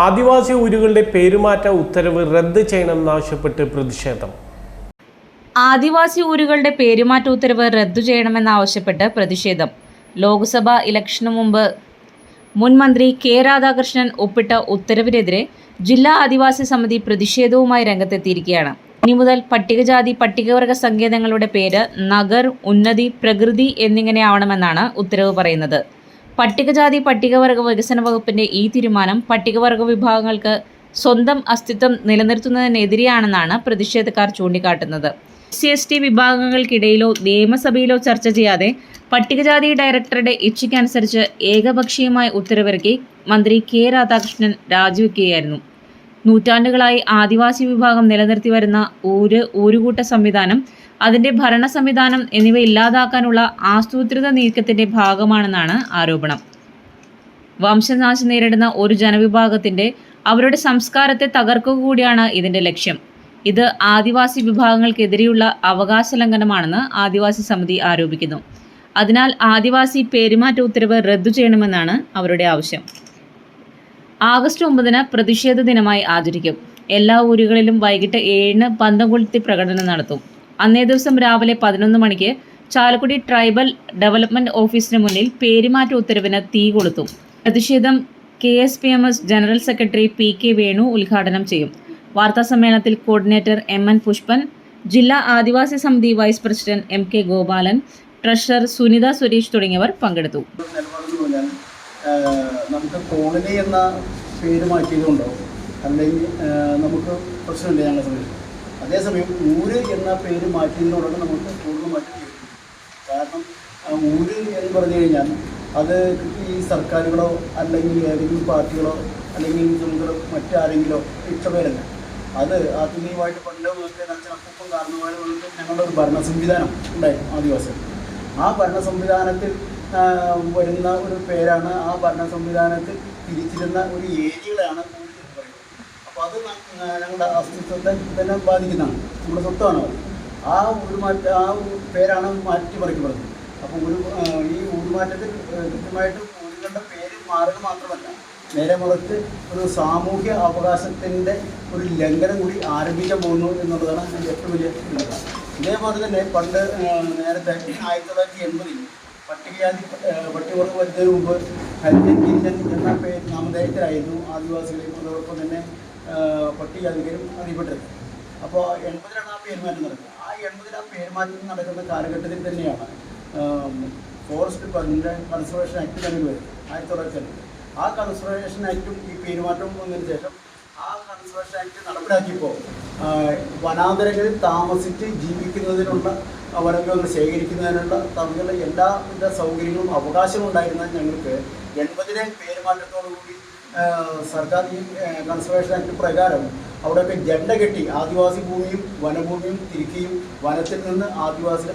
ആദിവാസി ഊരുകളുടെ പേരുമാറ്റ ഉത്തരവ് റദ്ദ് ചെയ്യണമെന്നാവശ്യപ്പെട്ട് പ്രതിഷേധം. ആദിവാസി ഊരുകളുടെ പേരുമാറ്റ ഉത്തരവ് റദ്ദു ചെയ്യണമെന്നാവശ്യപ്പെട്ട് പ്രതിഷേധം. ലോക്സഭാ ഇലക്ഷനു മുമ്പ് മുൻ മന്ത്രി കെ രാധാകൃഷ്ണൻ ഒപ്പിട്ട ഉത്തരവിനെതിരെ ജില്ലാ ആദിവാസി സമിതി പ്രതിഷേധവുമായി രംഗത്തെത്തിയിരിക്കുകയാണ്. ഇനി മുതൽ പട്ടികജാതി പട്ടികവർഗ സങ്കേതങ്ങളുടെ പേര് നഗർ, ഉന്നതി, പ്രകൃതി എന്നിങ്ങനെയാവണമെന്നാണ് ഉത്തരവ് പറയുന്നത്. പട്ടികജാതി പട്ടികവർഗ വികസന വകുപ്പിന്റെ ഈ തീരുമാനം പട്ടികവർഗ വിഭാഗങ്ങൾക്ക് സ്വന്തം അസ്തിത്വം നിലനിർത്തുന്നതിനെതിരെയാണെന്നാണ് പ്രതിഷേധക്കാർ ചൂണ്ടിക്കാട്ടുന്നത്. SC/ST വിഭാഗങ്ങൾക്കിടയിലോ നിയമസഭയിലോ ചർച്ച ചെയ്യാതെ പട്ടികജാതി ഡയറക്ടറുടെ ഇച്ഛയ്ക്കനുസരിച്ച് ഏകപക്ഷീയമായി ഉത്തരവിറക്കി മന്ത്രി കെ രാധാകൃഷ്ണൻ രാജിവെക്കുകയായിരുന്നു. നൂറ്റാണ്ടുകളായി ആദിവാസി വിഭാഗം നിലനിർത്തി വരുന്ന ഊരുകൂട്ട സംവിധാനം, അതിന്റെ ഭരണ സംവിധാനം എന്നിവ ഇല്ലാതാക്കാനുള്ള ആസൂത്രിത നീക്കത്തിന്റെ ഭാഗമാണെന്നാണ് ആരോപണം. വംശനാശം നേരിടുന്ന ഒരു ജനവിഭാഗത്തിന്റെ അവരുടെ സംസ്കാരത്തെ തകർക്കുക കൂടിയാണ് ഇതിന്റെ ലക്ഷ്യം. ഇത് ആദിവാസി വിഭാഗങ്ങൾക്കെതിരെയുള്ള അവകാശ ലംഘനമാണെന്ന് ആദിവാസി സമിതി ആരോപിക്കുന്നു. അതിനാൽ ആദിവാസി പേരുമാറ്റ ഉത്തരവ് റദ്ദു ചെയ്യണമെന്നാണ് അവരുടെ ആവശ്യം. ആഗസ്റ്റ് 9 പ്രതിഷേധ ദിനമായി ആചരിക്കും. എല്ലാ ഊരുകളിലും വൈകിട്ട് 7 പന്തം കൊളുത്തി പ്രകടനം നടത്തും. അന്നേ ദിവസം രാവിലെ 11 മണിക്ക് ചാലക്കുടി ട്രൈബൽ ഡെവലപ്മെന്റ് ഓഫീസിന് മുന്നിൽ പേരുമാറ്റ ഉത്തരവിന് തീ കൊളുത്തും. പ്രതിഷേധം KSPMS general secretary PK Venu ഉദ്ഘാടനം ചെയ്യും. വാർത്താസമ്മേളനത്തിൽ കോർഡിനേറ്റർ MN പുഷ്പൻ, ജില്ലാ ആദിവാസി സമിതി vice president MK Gopalan, treasurer Sunitha Suresh തുടങ്ങിയവർ പങ്കെടുത്തു. നമുക്ക് കോളനി എന്ന പേര് മാറ്റിയതുകൊണ്ടോ അല്ലെങ്കിൽ നമുക്ക് പ്രശ്നമില്ല ഞങ്ങളെ സംബന്ധിച്ച്. അതേസമയം ഊര് എന്ന പേര് മാറ്റിയതിനോടാണ് നമുക്ക് പൂർണ്ണമായിട്ട് ചെയ്യും. കാരണം ഊര് എന്ന് പറഞ്ഞു കഴിഞ്ഞാൽ അത് ഈ സർക്കാരുകളോ അല്ലെങ്കിൽ ഏതെങ്കിലും പാർട്ടികളോ അല്ലെങ്കിൽ ഹിന്ദുക്കളോ മറ്റാരെങ്കിലോ ഇട്ട പേരല്ല. അത് ആത്മീയമായിട്ട് പണ്ട് അച്ഛനപ്പം കാരണമായി ഞങ്ങളുടെ ഒരു ഭരണ സംവിധാനം ഉണ്ടായിരുന്നു ആദിവാസികൾ. ആ ഭരണ സംവിധാനത്തിൽ വരുന്ന ഒരു പേരാണ്. ആ ഭരണ സംവിധാനത്തിൽ തിരിച്ചിരുന്ന ഒരു ഏരിയകളാണ് ഊര് എന്ന് പറയുന്നത്. അപ്പോൾ അത് ഞങ്ങളുടെ അസ്തിത്വത്തെ തന്നെ ബാധിക്കുന്നതാണ്. നമ്മുടെ സ്വത്താണ് അത്. ആ പേരാണ് മാറ്റിമറിക്കപ്പെടുന്നത്. അപ്പോൾ ഈ ഊരുമാറ്റത്തിൽ കൃത്യമായിട്ട് ഊരുകളുടെ പേര് മാറുക മാത്രമല്ല, നേരെ മറിച്ച് ഒരു സാമൂഹ്യ അവകാശത്തിൻ്റെ ഒരു ലംഘനം കൂടി ആരംഭിക്കാൻ പോകുന്നു എന്നുള്ളതാണ് അതിൻ്റെ ഏറ്റവും വലിയ ചിന്ത. ഇതേപോലെ തന്നെ പണ്ട് നേരത്തെ 1980 പട്ടികവർഗ വരുന്നതിന് മുമ്പ് ഹരിജൻ എന്ന പേര് നാമധേയത്തിലായിരുന്നു ആദിവാസികളെയും അതോടൊപ്പം തന്നെ പട്ടികജാതികരും അറിയപ്പെട്ടത്. അപ്പോൾ 80-ലാണ് ആ പേരുമാറ്റം നടക്കുന്നത്. ആ 80-ൽ ആ പേരുമാറ്റം നടക്കുന്ന കാലഘട്ടത്തിൽ തന്നെയാണ് ഫോറസ്റ്റ് ഡിപ്പാർട്ട്മെൻറ്റ് കൺസർവേഷൻ ആക്ട് നിലവിൽ വരും 1990. ആ കൺസർവേഷൻ ആക്ടും ഈ പേരുമാറ്റവും വന്നതിന് ശേഷം ആ കൺസർവേഷൻ ആക്ട് നടപ്പിലാക്കിയപ്പോൾ വനാന്തരങ്ങളിൽ താമസിച്ച് ജീവിക്കുന്നതിനുള്ള വനവിഭവങ്ങൾ ശേഖരിക്കുന്നതിനുള്ള തമ്മിലുള്ള എല്ലാവിധ സൗകര്യങ്ങളും അവകാശവും ഉണ്ടായിരുന്ന ഞങ്ങൾക്ക് 80-ലെ പേരുമാറ്റത്തോടുകൂടി സർക്കാർ ഈ കൺസർവേഷൻ ആക്ട് പ്രകാരം അവിടെയൊക്കെ ജെണ്ട കെട്ടി ആദിവാസി ഭൂമിയും വനഭൂമിയും തിരിക്കുകയും വനത്തിൽ നിന്ന് ആദിവാസികൾ